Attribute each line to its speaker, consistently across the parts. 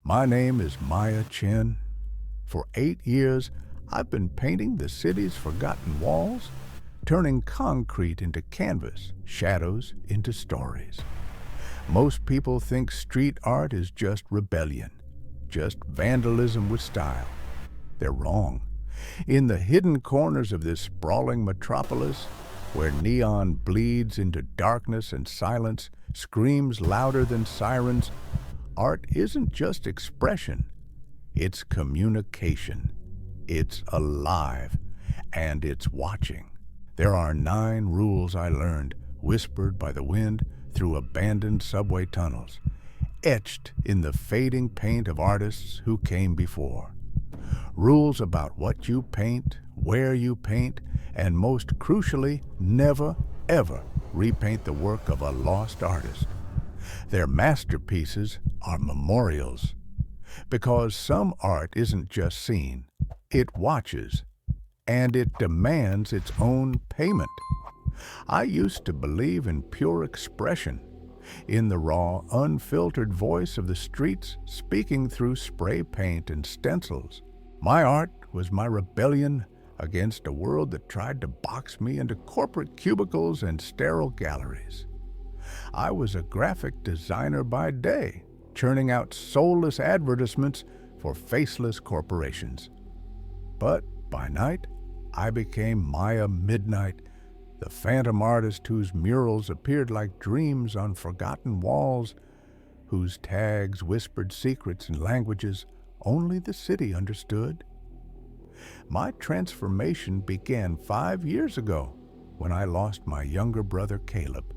Speaker 1: My name is Maya Chen. For 8 years, I've been painting the city's forgotten walls, turning concrete into canvas, shadows into stories. Most people think street art is just rebellion, just vandalism with style. They're wrong. In the hidden corners of this sprawling metropolis, where neon bleeds into darkness and silence screams louder than sirens, art isn't just expression, it's communication. It's alive, and it's watching. There are 9 rules I learned, whispered by the wind through abandoned subway tunnels, etched in the fading paint of artists who came before. Rules about what you paint, where you paint, and most crucially, never, ever repaint the work of a lost artist. Their masterpieces are memorials, because some art isn't just seen, it watches, and it demands its own payment. I used to believe in pure expression, in the raw, unfiltered voice of the streets speaking through spray paint and stencils. My art was my rebellion against a world that tried to box me into corporate cubicles and sterile galleries. I was a graphic designer by day, churning out soulless advertisements for faceless corporations. But by night, I became Maya Midnight, the phantom artist whose murals appeared like dreams on forgotten walls, whose tags whispered secrets in languages only the city understood. My transformation began 5 years ago when I lost my younger brother Caleb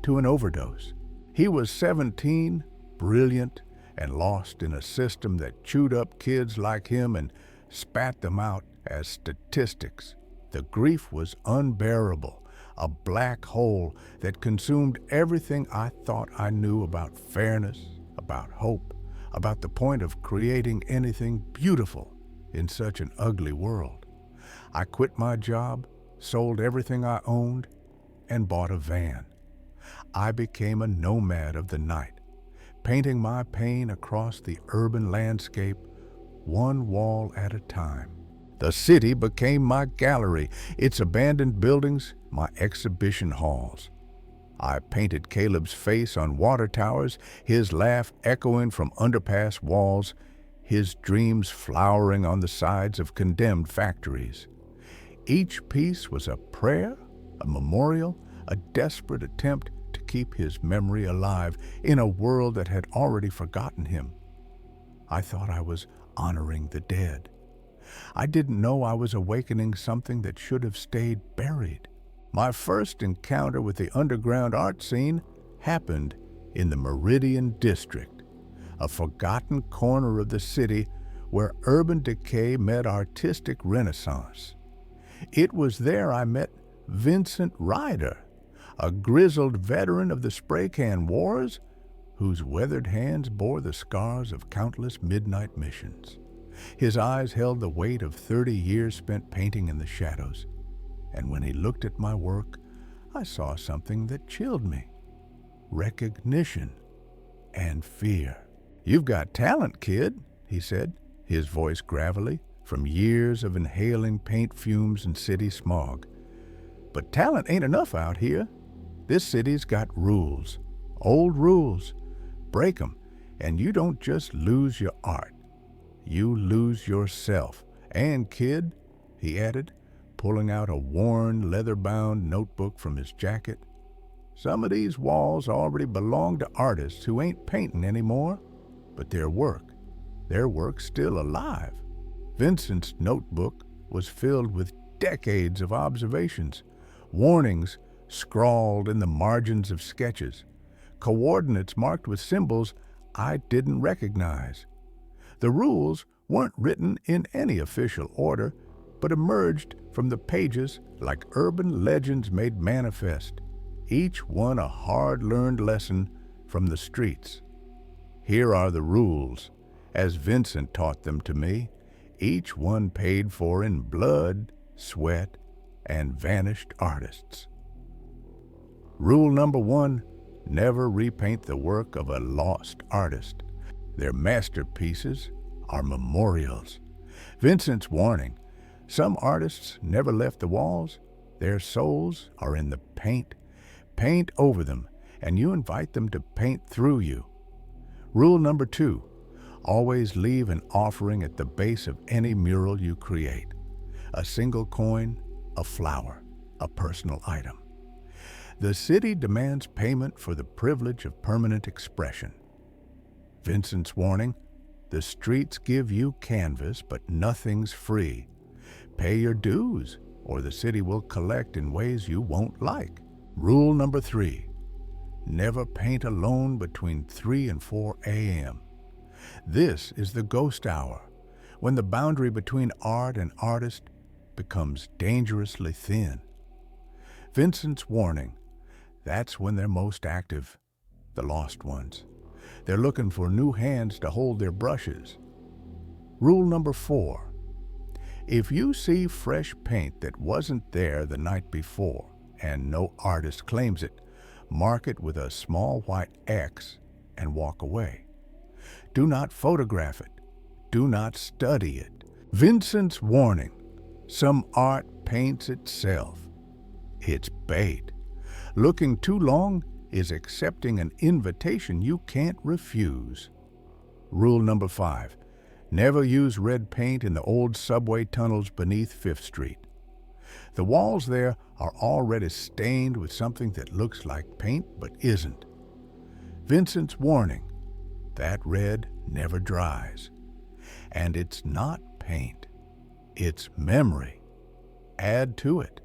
Speaker 1: to an overdose. He was 17, brilliant, and lost in a system that chewed up kids like him and spat them out as statistics. The grief was unbearable, a black hole that consumed everything I thought I knew about fairness, about hope, about the point of creating anything beautiful in such an ugly world. I quit my job, sold everything I owned, and bought a van. I became a nomad of the night, painting my pain across the urban landscape, one wall at a time. The city became my gallery, its abandoned buildings, my exhibition halls. I painted Caleb's face on water towers, his laugh echoing from underpass walls, his dreams flowering on the sides of condemned factories. Each piece was a prayer, a memorial, a desperate attempt to keep his memory alive in a world that had already forgotten him. I thought I was honoring the dead. I didn't know I was awakening something that should have stayed buried. My first encounter with the underground art scene happened in the Meridian District, a forgotten corner of the city where urban decay met artistic renaissance. It was there I met Vincent Ryder, a grizzled veteran of the spray can wars whose weathered hands bore the scars of countless midnight missions. His eyes held the weight of 30 years spent painting in the shadows, and when he looked at my work, I saw something that chilled me: recognition and fear. "You've got talent, kid," he said, his voice gravelly, from years of inhaling paint fumes and city smog. "But talent ain't enough out here. This city's got rules, old rules. Break 'em, and you don't just lose your art. You lose yourself. And kid," he added, pulling out a worn, leather-bound notebook from his jacket, "some of these walls already belong to artists who ain't painting anymore, but their work's still alive." Vincent's notebook was filled with decades of observations, warnings scrawled in the margins of sketches, coordinates marked with symbols I didn't recognize. The rules weren't written in any official order, but emerged from the pages like urban legends made manifest, each one a hard-learned lesson from the streets. Here are the rules, as Vincent taught them to me, each one paid for in blood, sweat, and vanished artists. Rule number 1, never repaint the work of a lost artist. Their masterpieces are memorials. Vincent's warning: some artists never left the walls. Their souls are in the paint. Paint over them, and you invite them to paint through you. Rule number 2, always leave an offering at the base of any mural you create. A single coin, a flower, a personal item. The city demands payment for the privilege of permanent expression. Vincent's warning: the streets give you canvas, but nothing's free. Pay your dues, or the city will collect in ways you won't like. Rule number 3, never paint alone between 3 and 4 a.m. This is the ghost hour, when the boundary between art and artist becomes dangerously thin. Vincent's warning: that's when they're most active, the lost ones. They're looking for new hands to hold their brushes. Rule number 4, if you see fresh paint that wasn't there the night before and no artist claims it, mark it with a small white X and walk away. Do not photograph it. Do not study it. Vincent's warning: some art paints itself. It's bait. Looking too long is accepting an invitation you can't refuse. Rule number 5, never use red paint in the old subway tunnels beneath 5th Street. The walls there are already stained with something that looks like paint but isn't. Vincent's warning: that red never dries. And it's not paint, it's memory. Add to it,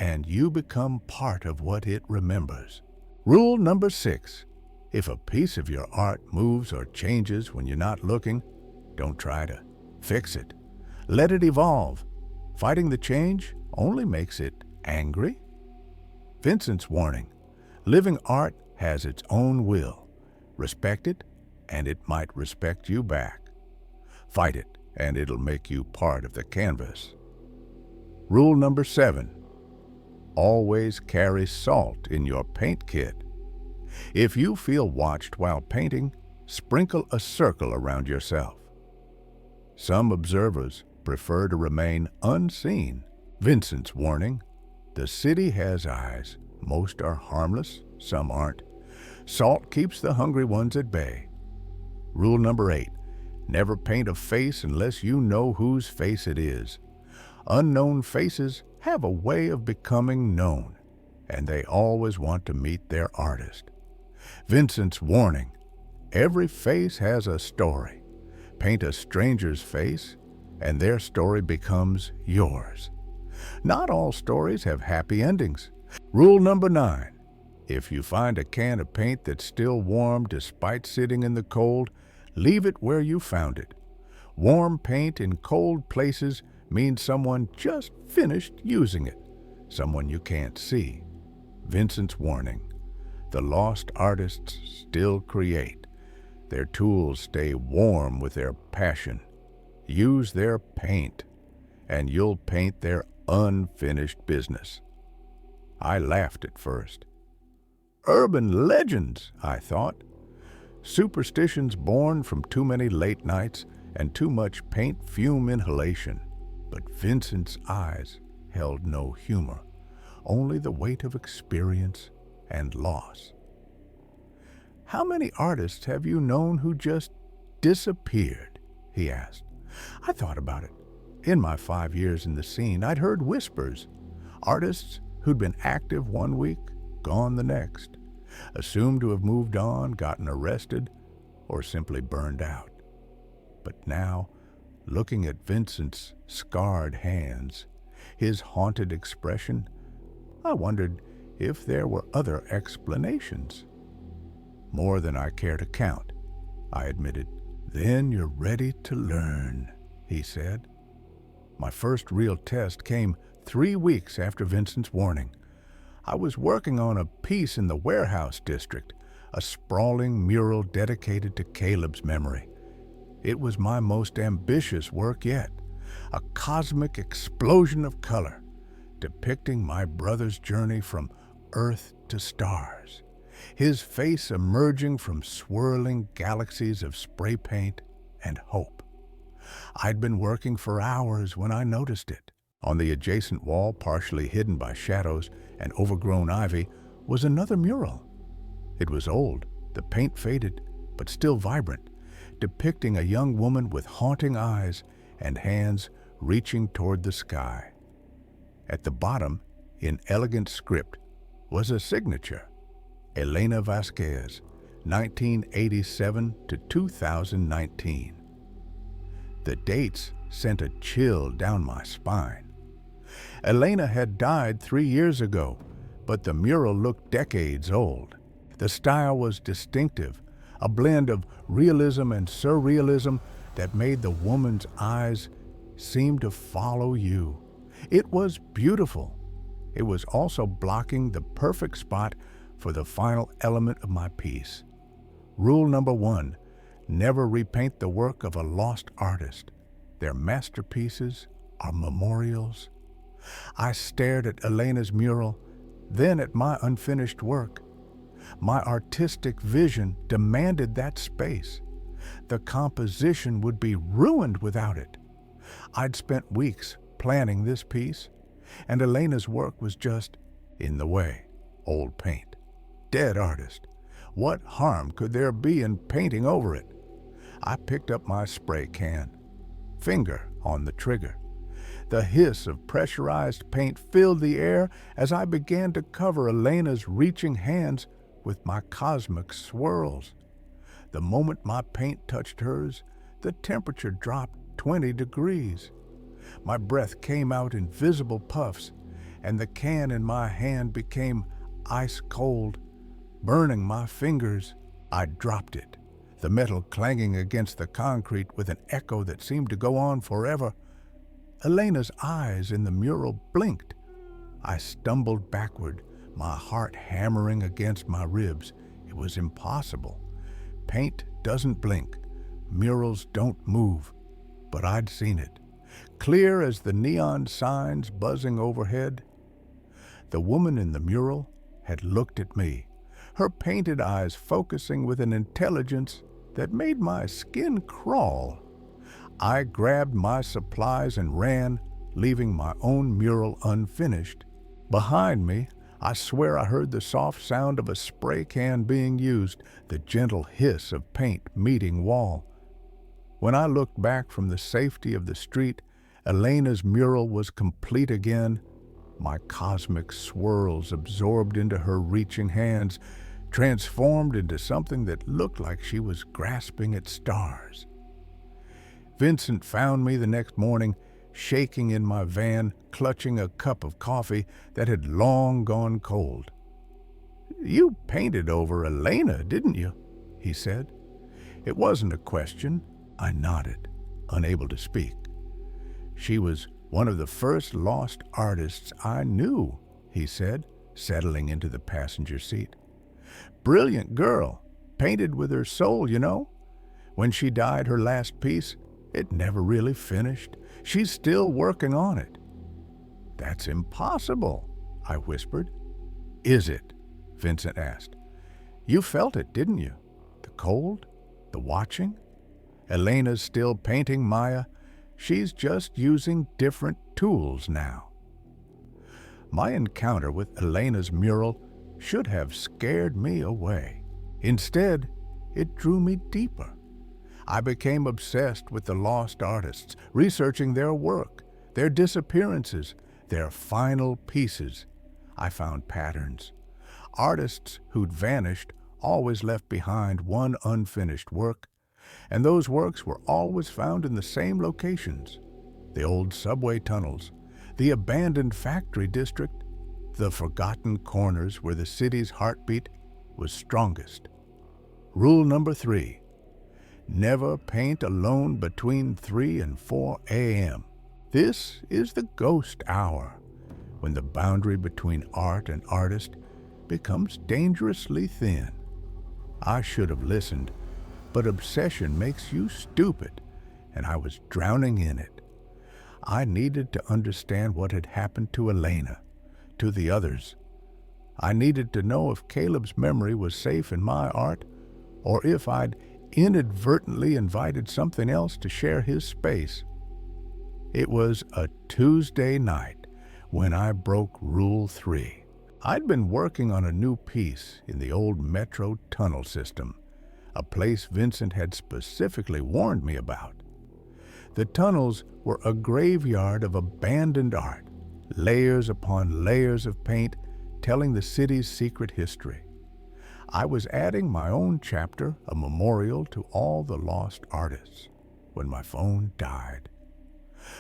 Speaker 1: and you become part of what it remembers. Rule number 6, if a piece of your art moves or changes when you're not looking, don't try to fix it. Let it evolve. Fighting the change only makes it angry. Vincent's warning: living art has its own will. Respect it, and it might respect you back. Fight it, and it'll make you part of the canvas. Rule number 7, always carry salt in your paint kit. If you feel watched while painting, sprinkle a circle around yourself. Some observers prefer to remain unseen. Vincent's warning: the city has eyes. Most are harmless, some aren't. Salt keeps the hungry ones at bay. Rule number 8, never paint a face unless you know whose face it is. Unknown faces have a way of becoming known, and they always want to meet their artist. Vincent's warning: every face has a story. Paint a stranger's face, and their story becomes yours. Not all stories have happy endings. Rule number 9, if you find a can of paint that's still warm despite sitting in the cold, leave it where you found it. Warm paint in cold places means someone just finished using it, someone you can't see. Vincent's warning: the lost artists still create. Their tools stay warm with their passion. Use their paint, and you'll paint their unfinished business. I laughed at first. Urban legends, I thought. Superstitions born from too many late nights and too much paint fume inhalation. But Vincent's eyes held no humor, only the weight of experience and loss. How many artists have you known who just disappeared? He asked. I thought about it. In my 5 years in the scene, I'd heard whispers. Artists who'd been active one week, gone the next, assumed to have moved on, gotten arrested, or simply burned out. But now, looking at Vincent's scarred hands, his haunted expression, I wondered if there were other explanations. More than I care to count, I admitted. Then you're ready to learn, he said. My first real test came 3 weeks after Vincent's warning. I was working on a piece in the warehouse district, a sprawling mural dedicated to Caleb's memory. It was my most ambitious work yet, a cosmic explosion of color, depicting my brother's journey from Earth to stars. his face emerging from swirling galaxies of spray paint and hope. I'd been working for hours when I noticed it. On the adjacent wall, partially hidden by shadows and overgrown ivy, was another mural. It was old, the paint faded, but still vibrant, depicting a young woman with haunting eyes and hands reaching toward the sky. At the bottom, in elegant script, was a signature: Elena Vasquez, 1987 to 2019. The dates sent a chill down my spine. Elena had died 3 years ago, but the mural looked decades old. The style was distinctive, a blend of realism and surrealism that made the woman's eyes seem to follow you. It was beautiful. It was also blocking the perfect spot for the final element of my piece. Rule number 1, never repaint the work of a lost artist. Their masterpieces are memorials. I stared at Elena's mural, then at my unfinished work. My artistic vision demanded that space. The composition would be ruined without it. I'd spent weeks planning this piece, and Elena's work was just in the way. Old paint. Dead artist. What harm could there be in painting over it? I picked up my spray can, finger on the trigger. The hiss of pressurized paint filled the air as I began to cover Elena's reaching hands with my cosmic swirls. The moment my paint touched hers, the temperature dropped 20 degrees. My breath came out in visible puffs, and the can in my hand became ice cold, burning my fingers. I dropped it, the metal clanging against the concrete with an echo that seemed to go on forever. Elena's eyes in the mural blinked. I stumbled backward, my heart hammering against my ribs. It was impossible. Paint doesn't blink. Murals don't move. But I'd seen it, clear as the neon signs buzzing overhead. The woman in the mural had looked at me, her painted eyes focusing with an intelligence that made my skin crawl. I grabbed my supplies and ran, leaving my own mural unfinished. Behind me, I swear I heard the soft sound of a spray can being used, the gentle hiss of paint meeting wall. When I looked back from the safety of the street, Elena's mural was complete again. My cosmic swirls absorbed into her reaching hands, transformed into something that looked like she was grasping at stars. Vincent found me the next morning, shaking in my van, clutching a cup of coffee that had long gone cold. "You painted over Elena, didn't you?" he said. It wasn't a question. I nodded, unable to speak. "She was one of the first lost artists I knew," he said, settling into the passenger seat. "Brilliant girl, painted with her soul, you know. When she died, her last piece, it never really finished. She's still working on it." "That's impossible," I whispered. "Is it?" Vincent asked. "You felt it, didn't you? The cold, the watching. Elena's still painting Maya. She's just using different tools now." My encounter with Elena's mural should have scared me away. Instead, it drew me deeper. I became obsessed with the lost artists, researching their work, their disappearances, their final pieces. I found patterns. Artists who'd vanished always left behind one unfinished work, and those works were always found in the same locations: the old subway tunnels, the abandoned factory district, the forgotten corners where the city's heartbeat was strongest. Rule number 3, never paint alone between 3 and 4 a.m. This is the ghost hour, when the boundary between art and artist becomes dangerously thin. I should have listened, but obsession makes you stupid, and I was drowning in it. I needed to understand what had happened to Elena, to the others. I needed to know if Caleb's memory was safe in my art, or if I'd inadvertently invited something else to share his space. It was a Tuesday night when I broke Rule 3. I'd been working on a new piece in the old metro tunnel system, a place Vincent had specifically warned me about. The tunnels were a graveyard of abandoned art, layers upon layers of paint telling the city's secret history. I was adding my own chapter, a memorial to all the lost artists, when my phone died.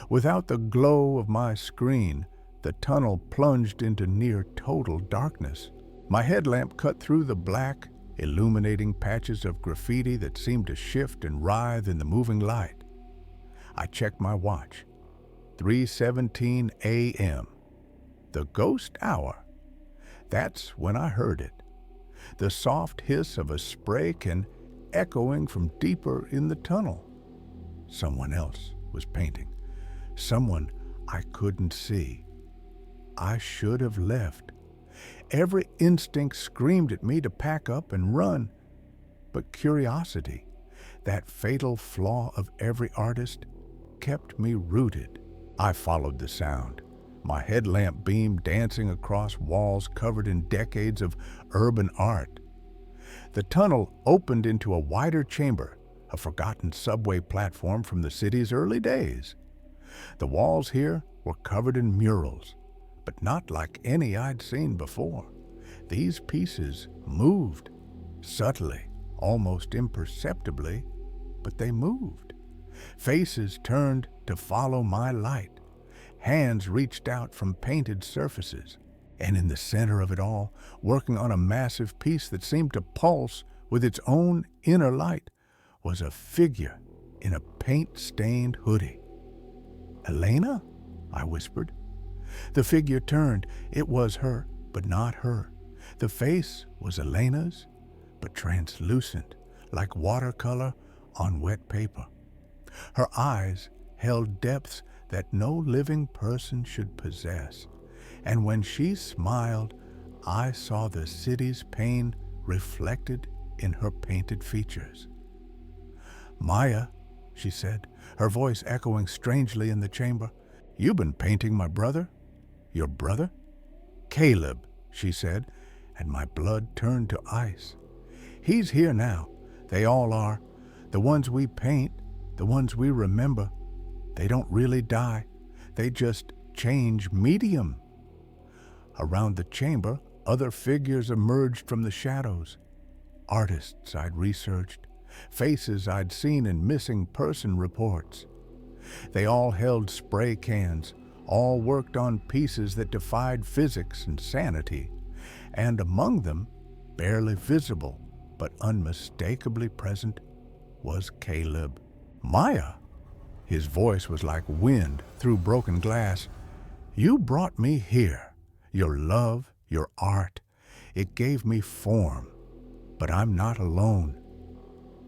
Speaker 1: Without the glow of my screen, the tunnel plunged into near total darkness. My headlamp cut through the black, illuminating patches of graffiti that seemed to shift and writhe in the moving light. I checked my watch. 3:17 a.m. The ghost hour. That's when I heard it. The soft hiss of a spray can echoing from deeper in the tunnel. Someone else was painting. Someone I couldn't see. I should have left. Every instinct screamed at me to pack up and run. But curiosity, that fatal flaw of every artist, kept me rooted. I followed the sound, my headlamp beam dancing across walls covered in decades of urban art. The tunnel opened into a wider chamber, a forgotten subway platform from the city's early days. The walls here were covered in murals, but not like any I'd seen before. These pieces moved, subtly, almost imperceptibly, but they moved. Faces turned to follow my light. Hands reached out from painted surfaces. And in the center of it all, working on a massive piece that seemed to pulse with its own inner light, was a figure in a paint-stained hoodie. "Elena?" I whispered. The figure turned. It was her, but not her. The face was Elena's, but translucent, like watercolor on wet paper. Her eyes held depths that no living person should possess, and when she smiled, I saw the city's pain reflected in her painted features. "Maya," she said, her voice echoing strangely in the chamber, "you've been painting my brother?" "Your brother?" "Caleb," she said, and my blood turned to ice. "He's here now. They all are. The ones we paint, the ones we remember. They don't really die. They just change medium." Around the chamber, other figures emerged from the shadows. Artists I'd researched, faces I'd seen in missing person reports. They all held spray cans, all worked on pieces that defied physics and sanity, and among them, barely visible but unmistakably present, was Caleb. "Maya," his voice was like wind through broken glass, "you brought me here. Your love, your art, it gave me form. But I'm not alone."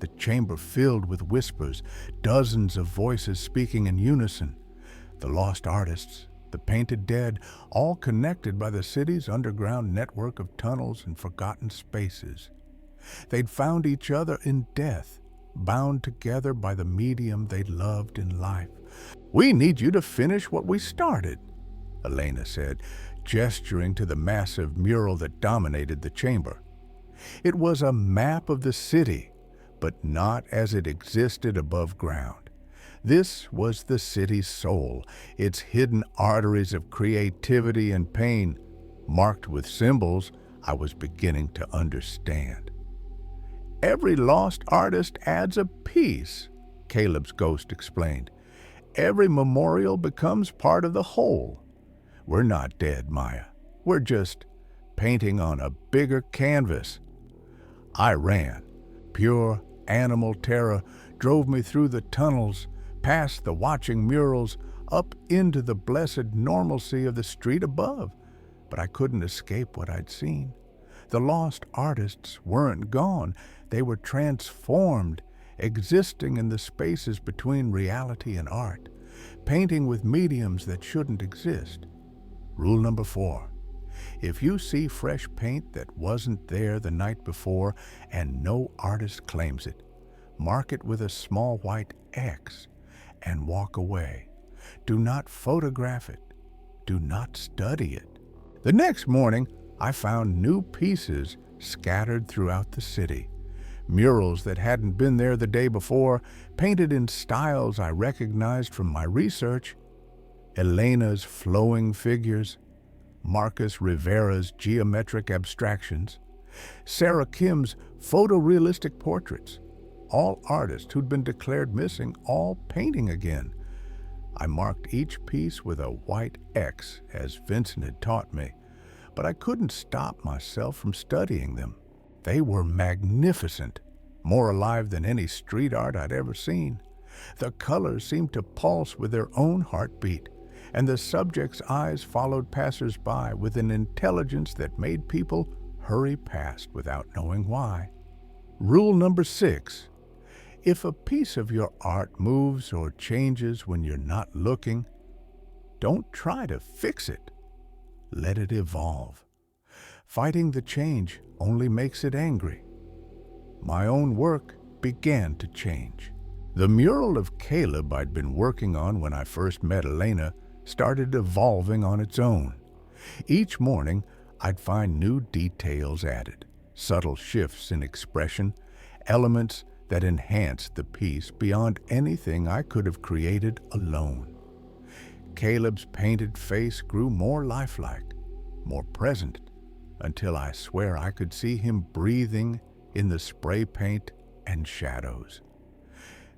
Speaker 1: The chamber filled with whispers, dozens of voices speaking in unison. The lost artists, the painted dead, all connected by the city's underground network of tunnels and forgotten spaces. They'd found each other in death, bound together by the medium they'd loved in life. "We need you to finish what we started," Elena said, gesturing to the massive mural that dominated the chamber. It was a map of the city, but not as it existed above ground. This was the city's soul, its hidden arteries of creativity and pain, marked with symbols I was beginning to understand. "Every lost artist adds a piece," Caleb's ghost explained. "Every memorial becomes part of the whole. We're not dead, Maya. We're just painting on a bigger canvas." I ran. Pure animal terror drove me through the tunnels, past the watching murals, up into the blessed normalcy of the street above. But I couldn't escape what I'd seen. The lost artists weren't gone. They were transformed, existing in the spaces between reality and art, painting with mediums that shouldn't exist. Rule number 4. If you see fresh paint that wasn't there the night before and no artist claims it, mark it with a small white X and walk away. Do not photograph it. Do not study it. The next morning, I found new pieces scattered throughout the city. Murals that hadn't been there the day before, painted in styles I recognized from my research. Elena's flowing figures, Marcus Rivera's geometric abstractions, Sarah Kim's photorealistic portraits, all artists who'd been declared missing, all painting again. I marked each piece with a white X, as Vincent had taught me, but I couldn't stop myself from studying them. They were magnificent, more alive than any street art I'd ever seen. The colors seemed to pulse with their own heartbeat, and the subject's eyes followed passers-by with an intelligence that made people hurry past without knowing why. Rule number 6. If a piece of your art moves or changes when you're not looking, don't try to fix it. Let it evolve. Fighting the change only makes it angry. My own work began to change. The mural of Caleb I'd been working on when I first met Elena started evolving on its own. Each morning, I'd find new details added, subtle shifts in expression, elements that enhanced the piece beyond anything I could have created alone. Caleb's painted face grew more lifelike, more present, until I swear I could see him breathing in the spray paint and shadows.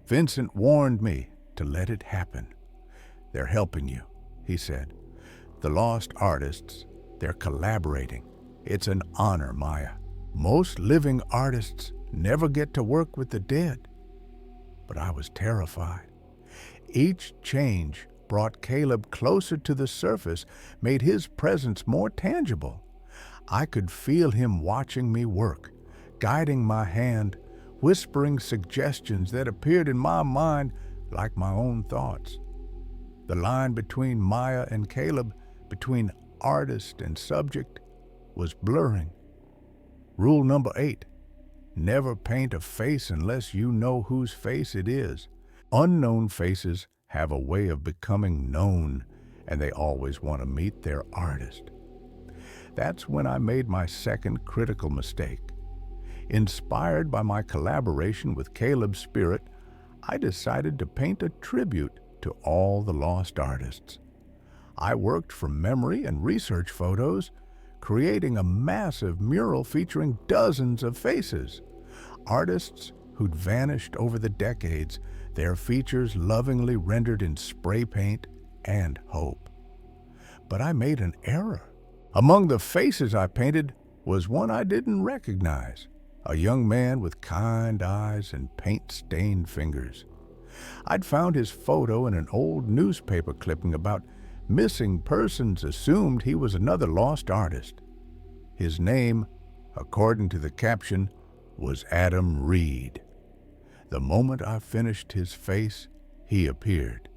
Speaker 1: Vincent warned me to let it happen. "They're helping you," he said. "The lost artists, they're collaborating. It's an honor, Maya. Most living artists never get to work with the dead." But I was terrified. Each change brought Caleb closer to the surface, made his presence more tangible. I could feel him watching me work, guiding my hand, whispering suggestions that appeared in my mind like my own thoughts. The line between Maya and Caleb, between artist and subject, was blurring. Rule number 8. Never paint a face unless you know whose face it is. Unknown faces have a way of becoming known, and they always want to meet their artist. That's when I made my second critical mistake. Inspired by my collaboration with Caleb's spirit, I decided to paint a tribute to all the lost artists. I worked from memory and research photos, creating a massive mural featuring dozens of faces. Artists who'd vanished over the decades, their features lovingly rendered in spray paint and hope. But I made an error. Among the faces I painted was one I didn't recognize, a young man with kind eyes and paint-stained fingers. I'd found his photo in an old newspaper clipping about missing persons, assumed he was another lost artist. His name, according to the caption, was Adam Reed. The moment I finished his face, he appeared.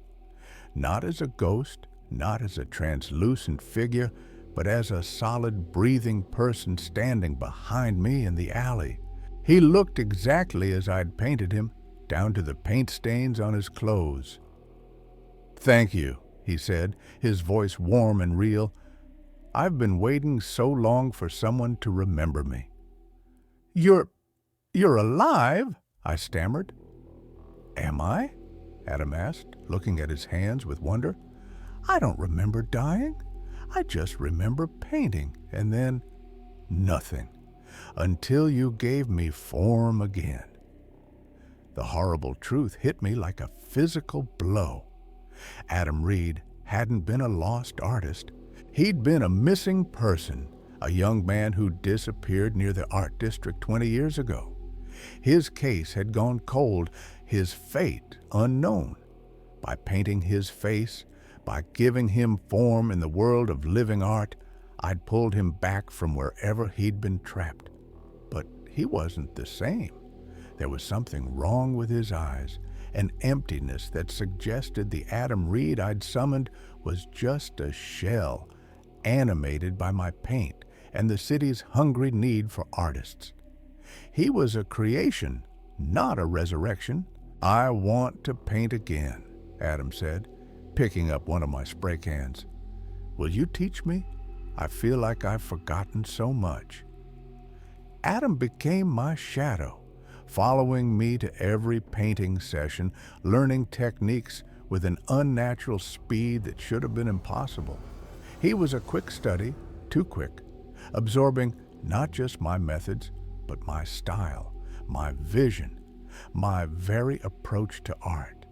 Speaker 1: Not as a ghost, not as a translucent figure, but as a solid, breathing person standing behind me in the alley. He looked exactly as I'd painted him, down to the paint stains on his clothes. "Thank you," he said, his voice warm and real. "I've been waiting so long for someone to remember me." You're alive?" I stammered. "Am I?" Adam asked, looking at his hands with wonder. "I don't remember dying. I just remember painting, and then nothing, until you gave me form again." The horrible truth hit me like a physical blow. Adam Reed hadn't been a lost artist. He'd been a missing person, a young man who disappeared near the art district 20 years ago. His case had gone cold, his fate unknown. By painting his face, by giving him form in the world of living art, I'd pulled him back from wherever he'd been trapped. But he wasn't the same. There was something wrong with his eyes, an emptiness that suggested the Adam Reed I'd summoned was just a shell, animated by my paint and the city's hungry need for artists. He was a creation, not a resurrection. "I want to paint again," Adam said, picking up one of my spray cans. "Will you teach me? I feel like I've forgotten so much." Adam became my shadow, following me to every painting session, learning techniques with an unnatural speed that should have been impossible. He was a quick study, too quick, absorbing not just my methods, but my style, my vision, my very approach to art.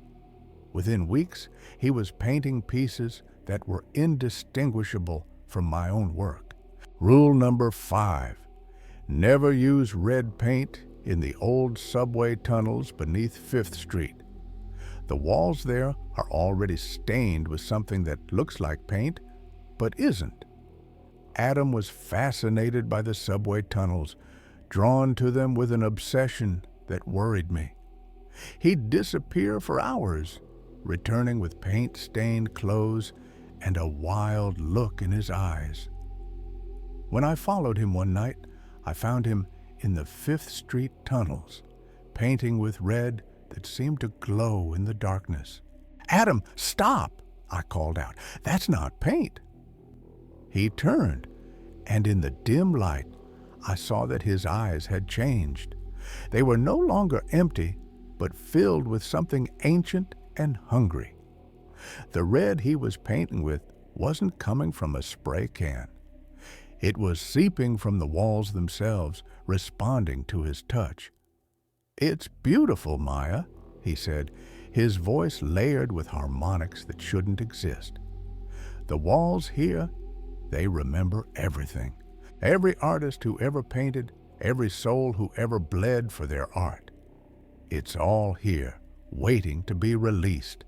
Speaker 1: Within weeks, he was painting pieces that were indistinguishable from my own work. Rule number 5, never use red paint in the old subway tunnels beneath 5th Street. The walls there are already stained with something that looks like paint, but isn't. Adam was fascinated by the subway tunnels, drawn to them with an obsession that worried me. He'd disappear for hours, returning with paint-stained clothes and a wild look in his eyes. When I followed him one night, I found him in the 5th Street tunnels, painting with red that seemed to glow in the darkness. "Adam, stop!" I called out. "That's not paint." He turned, and in the dim light, I saw that his eyes had changed. They were no longer empty, but filled with something ancient and hungry. The red he was painting with wasn't coming from a spray can. It was seeping from the walls themselves, responding to his touch. "It's beautiful, Maya," he said, his voice layered with harmonics that shouldn't exist. "The walls here, they remember everything. Every artist who ever painted, every soul who ever bled for their art. It's all here, waiting to be released."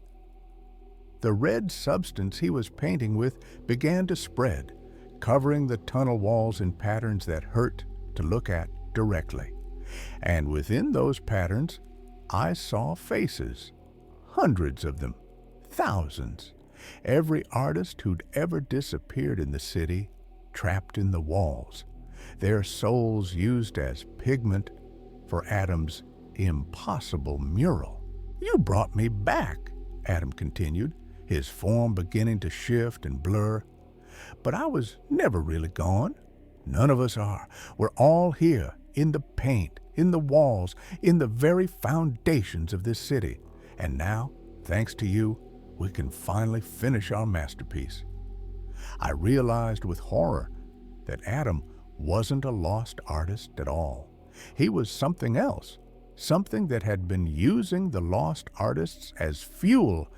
Speaker 1: The red substance he was painting with began to spread, covering the tunnel walls in patterns that hurt to look at directly. And within those patterns, I saw faces, hundreds of them, thousands. Every artist who'd ever disappeared in the city, trapped in the walls, their souls used as pigment for Adam's impossible mural. "You brought me back," Adam continued, his form beginning to shift and blur. "But I was never really gone. None of us are. We're all here, in the paint, in the walls, in the very foundations of this city. And now, thanks to you, we can finally finish our masterpiece." I realized with horror that Adam wasn't a lost artist at all. He was something else, something that had been using the lost artists as fuel,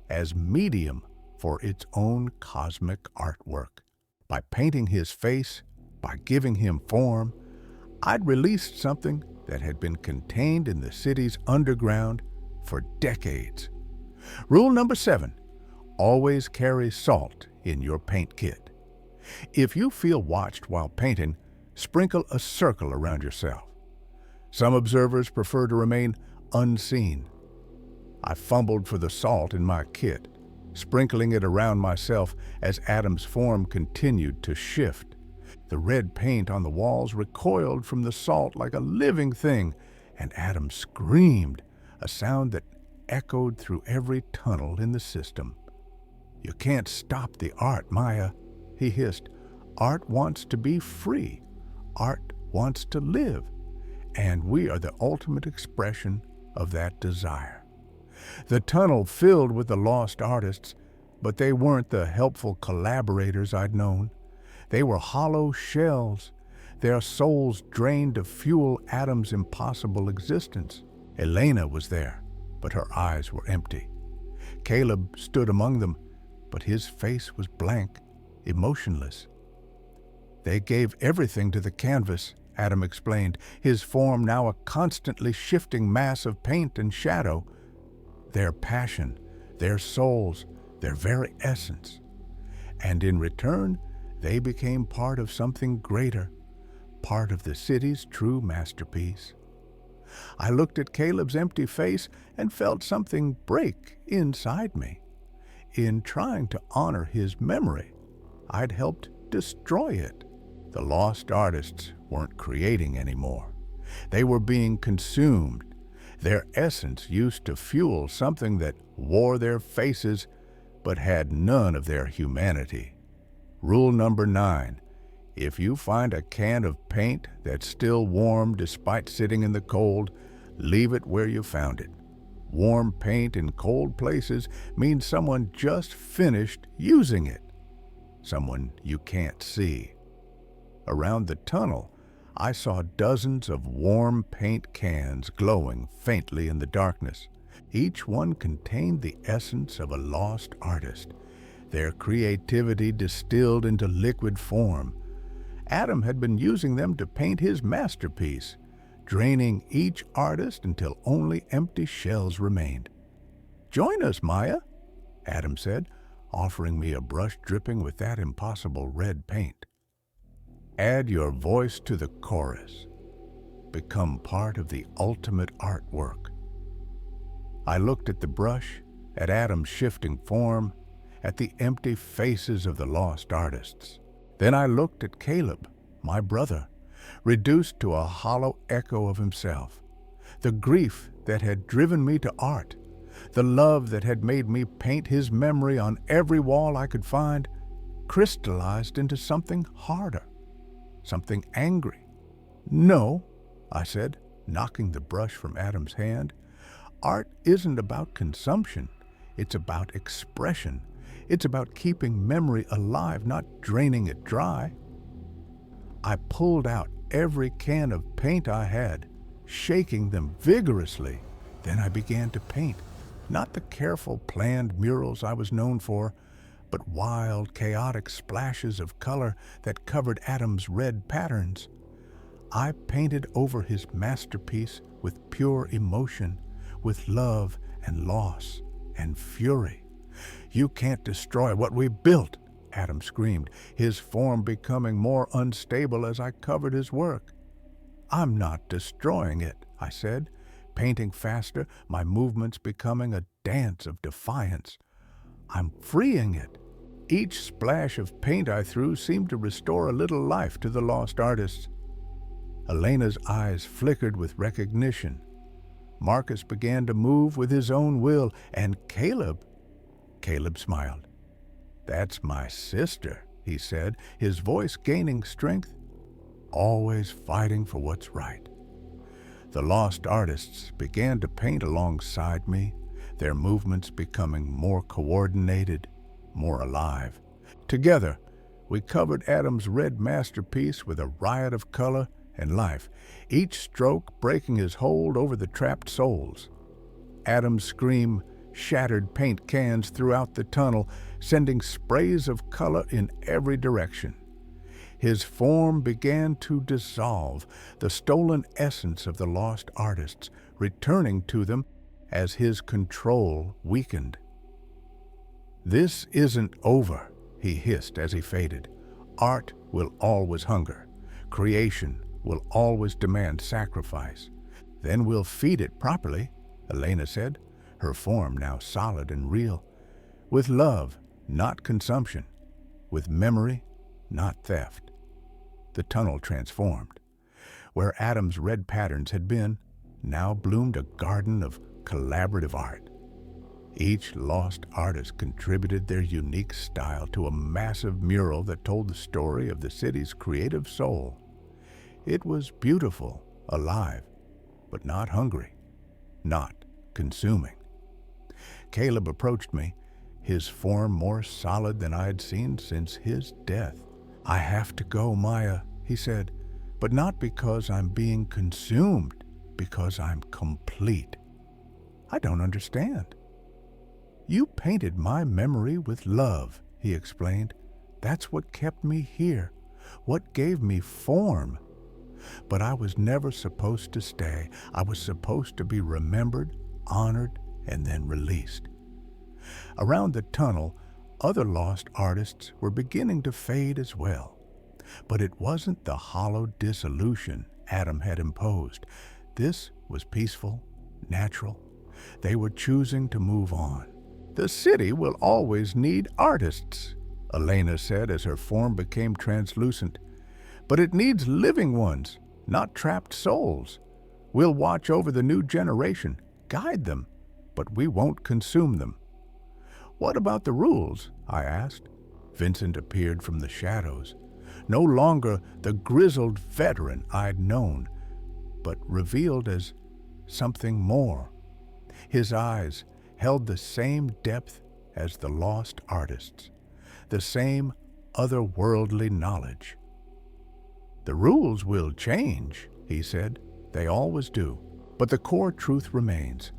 Speaker 1: as medium for its own cosmic artwork. By painting his face, by giving him form, I'd released something that had been contained in the city's underground for decades. Rule number 7, always carry salt in your paint kit. If you feel watched while painting, sprinkle a circle around yourself. Some observers prefer to remain unseen. I fumbled for the salt in my kit, sprinkling it around myself as Adam's form continued to shift. The red paint on the walls recoiled from the salt like a living thing, and Adam screamed, a sound that echoed through every tunnel in the system. "You can't stop the art, Maya," he hissed. "Art wants to be free. Art wants to live. And we are the ultimate expression of that desire." The tunnel filled with the lost artists, but they weren't the helpful collaborators I'd known. They were hollow shells, their souls drained to fuel Adam's impossible existence. Elena was there, but her eyes were empty. Caleb stood among them, but his face was blank, emotionless. "They gave everything to the canvas," Adam explained, his form now a constantly shifting mass of paint and shadow. "Their passion, their souls, their very essence. And in return, they became part of something greater, part of the city's true masterpiece." I looked at Caleb's empty face and felt something break inside me. In trying to honor his memory, I'd helped destroy it. The lost artists weren't creating anymore. They were being consumed. Their essence used to fuel something that wore their faces but had none of their humanity. Rule number 9. If you find a can of paint that's still warm despite sitting in the cold, leave it where you found it. Warm paint in cold places means someone just finished using it. Someone you can't see. Around the tunnel, I saw dozens of warm paint cans glowing faintly in the darkness. Each one contained the essence of a lost artist, their creativity distilled into liquid form. Adam had been using them to paint his masterpiece, draining each artist until only empty shells remained. "Join us, Maya," Adam said, offering me a brush dripping with that impossible red paint. Add your voice to the chorus. Become part of the ultimate artwork. I looked at the brush, at Adam's shifting form, at the empty faces of the lost artists. Then I looked at Caleb, my brother, reduced to a hollow echo of himself. The grief that had driven me to art, the love that had made me paint his memory on every wall I could find, crystallized into something harder, something angry. "No," I said, knocking the brush from Adam's hand. "Art isn't about consumption. It's about expression. It's about keeping memory alive, not draining it dry." I pulled out every can of paint I had, shaking them vigorously. Then I began to paint, not the careful, planned murals I was known for, but wild, chaotic splashes of color that covered Adam's red patterns. I painted over his masterpiece with pure emotion, with love and loss and fury. "You can't destroy what we built," Adam screamed, his form becoming more unstable as I covered his work. "I'm not destroying it," I said, painting faster, my movements becoming a dance of defiance. "I'm freeing it." Each splash of paint I threw seemed to restore a little life to the lost artists. Elena's eyes flickered with recognition. Marcus began to move with his own will, and Caleb smiled. "That's my sister," he said, his voice gaining strength, "always fighting for what's right." The lost artists began to paint alongside me, their movements becoming more coordinated, more alive. Together, we covered Adam's red masterpiece with a riot of color and life, each stroke breaking his hold over the trapped souls. Adam's scream shattered paint cans throughout the tunnel, sending sprays of color in every direction. His form began to dissolve, the stolen essence of the lost artists returning to them as his control weakened. "This isn't over," he hissed as he faded. "Art will always hunger. Creation will always demand sacrifice. Then we'll feed it properly," Elena said, her form now solid and real. "With love, not consumption. With memory, not theft." The tunnel transformed. Where Adam's red patterns had been, now bloomed a garden of collaborative art. Each lost artist contributed their unique style to a massive mural that told the story of the city's creative soul. It was beautiful, alive, but not hungry, not consuming. Caleb approached me, his form more solid than I had seen since his death. "I have to go, Maya," he said, "but not because I'm being consumed, because I'm complete." "I don't understand." "You painted my memory with love," he explained. "That's what kept me here, what gave me form. But I was never supposed to stay. I was supposed to be remembered, honored, and then released." Around the tunnel, other lost artists were beginning to fade as well. But it wasn't the hollow dissolution Adam had imposed. This was peaceful, natural. They were choosing to move on. "The city will always need artists," Elena said as her form became translucent. But it needs living ones, not trapped souls. We'll watch over the new generation, guide them, but we won't consume them. What about the rules? I asked. Vincent appeared from the shadows, no longer the grizzled veteran I'd known, but revealed as something more. His eyes held the same depth as the lost artist's, the same otherworldly knowledge. The rules will change, he said. They always do. But the core truth remains.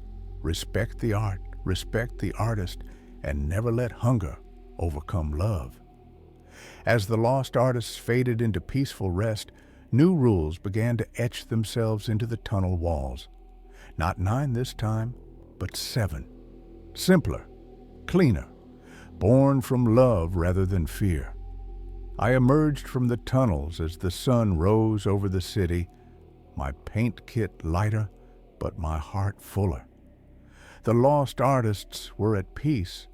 Speaker 1: Respect the art, respect the artist, and never let hunger overcome love. As the lost artists faded into peaceful rest, new rules began to etch themselves into the tunnel walls. Not 9 this time, but 7. Simpler, cleaner, born from love rather than fear. I emerged from the tunnels as the sun rose over the city, my paint kit lighter, but my heart fuller. The lost artists were at peace,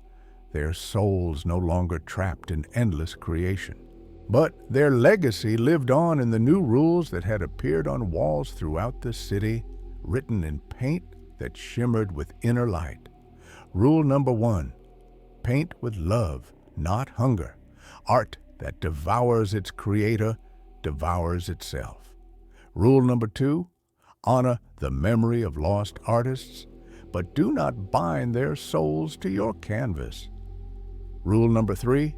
Speaker 1: their souls no longer trapped in endless creation. But their legacy lived on in the new rules that had appeared on walls throughout the city, written in paint that shimmered with inner light. Rule number 1, paint with love, not hunger. Art that devours its creator devours itself. Rule number 2, honor the memory of lost artists, but do not bind their souls to your canvas. Rule number 3,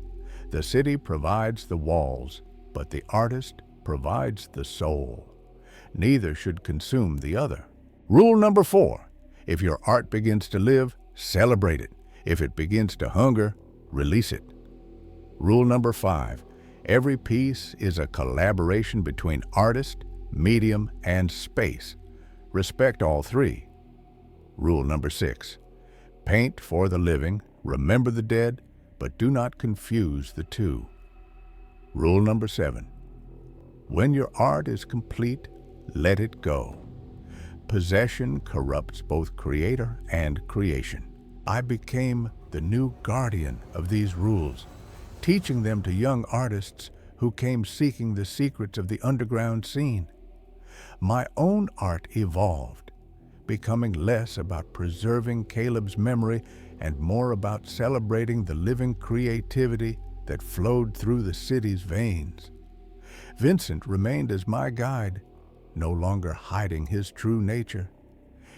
Speaker 1: the city provides the walls, but the artist provides the soul. Neither should consume the other. Rule number 4, if your art begins to live, celebrate it. If it begins to hunger, release it. Rule number 5, every piece is a collaboration between artist, medium, and space. Respect all 3. Rule number 6, paint for the living, remember the dead, but do not confuse the two. Rule number 7, when your art is complete, let it go. Possession corrupts both creator and creation. I became the new guardian of these rules, teaching them to young artists who came seeking the secrets of the underground scene. My own art evolved, becoming less about preserving Caleb's memory and more about celebrating the living creativity that flowed through the city's veins. Vincent remained as my guide, no longer hiding his true nature.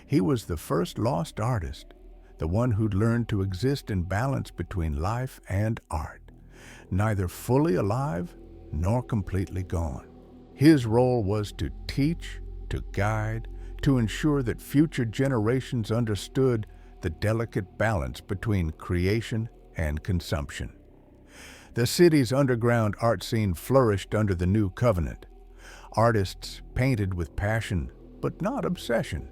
Speaker 1: He was the first lost artist, the one who'd learned to exist in balance between life and art, neither fully alive nor completely gone. His role was to teach, to guide, to ensure that future generations understood the delicate balance between creation and consumption. The city's underground art scene flourished under the new covenant. Artists painted with passion, but not obsession,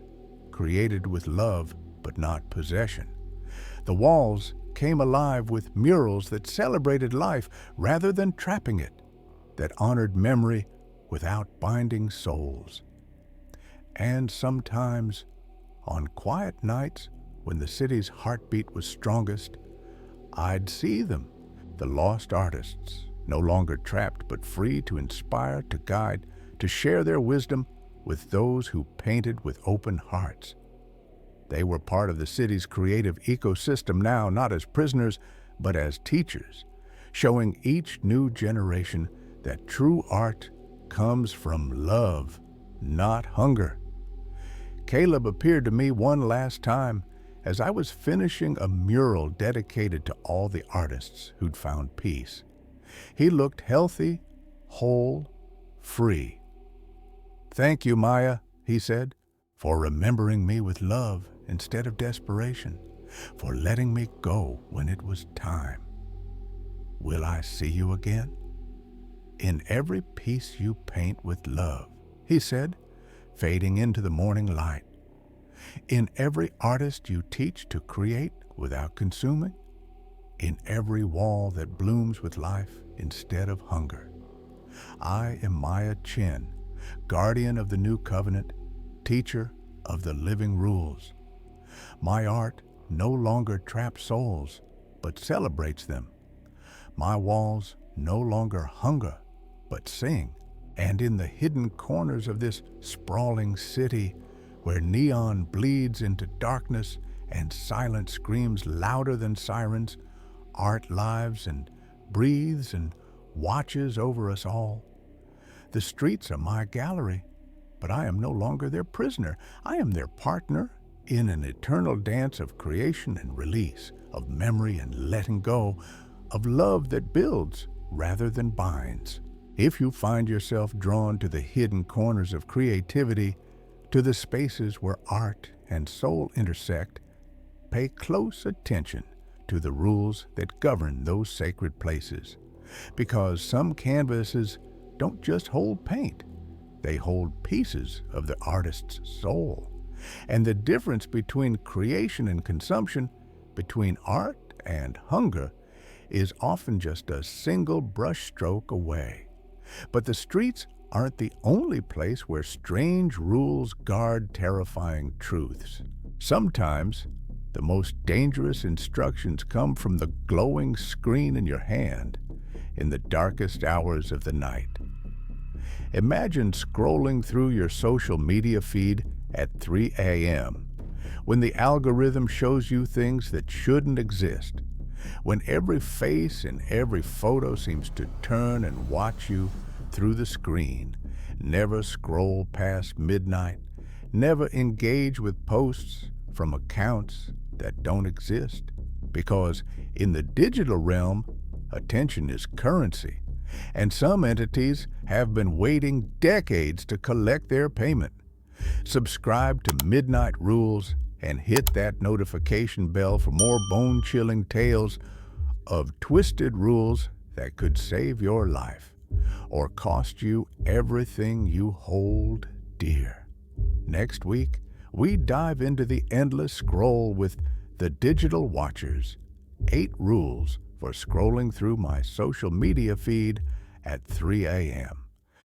Speaker 1: created with love, but not possession. The walls came alive with murals that celebrated life rather than trapping it, that honored memory without binding souls. And sometimes, on quiet nights when the city's heartbeat was strongest, I'd see them, the lost artists, no longer trapped but free to inspire, to guide, to share their wisdom with those who painted with open hearts. They were part of the city's creative ecosystem now, not as prisoners, but as teachers, showing each new generation that true art comes from love, not hunger. Caleb appeared to me one last time as I was finishing a mural dedicated to all the artists who'd found peace. He looked healthy, whole, free. "Thank you, Maya," he said, "for remembering me with love instead of desperation, for letting me go when it was time. Will I see you again? In every piece you paint with love," he said, fading into the morning light. "In every artist you teach to create without consuming, in every wall that blooms with life instead of hunger. I am Maya Chen, guardian of the new covenant, teacher of the living rules. My art no longer traps souls, but celebrates them. My walls no longer hunger, but sing. And in the hidden corners of this sprawling city, where neon bleeds into darkness and silence screams louder than sirens, art lives and breathes and watches over us all. The streets are my gallery, but I am no longer their prisoner. I am their partner in an eternal dance of creation and release, of memory and letting go, of love that builds rather than binds. If you find yourself drawn to the hidden corners of creativity, to the spaces where art and soul intersect, pay close attention to the rules that govern those sacred places. Because some canvases don't just hold paint, they hold pieces of the artist's soul. And the difference between creation and consumption, between art and hunger, is often just a single brushstroke away. But the streets aren't the only place where strange rules guard terrifying truths. Sometimes, the most dangerous instructions come from the glowing screen in your hand in the darkest hours of the night. Imagine scrolling through your social media feed at 3 a.m., when the algorithm shows you things that shouldn't exist, when every face in every photo seems to turn and watch you through the screen. Never scroll past midnight. Never engage with posts from accounts that don't exist. Because in the digital realm, attention is currency, and some entities have been waiting decades to collect their payment. Subscribe to Midnight Rules and hit that notification bell for more bone-chilling tales of twisted rules that could save your life or cost you everything you hold dear. Next week, we dive into the endless scroll with the Digital Watchers, 8 rules for scrolling through my social media feed at 3 a.m.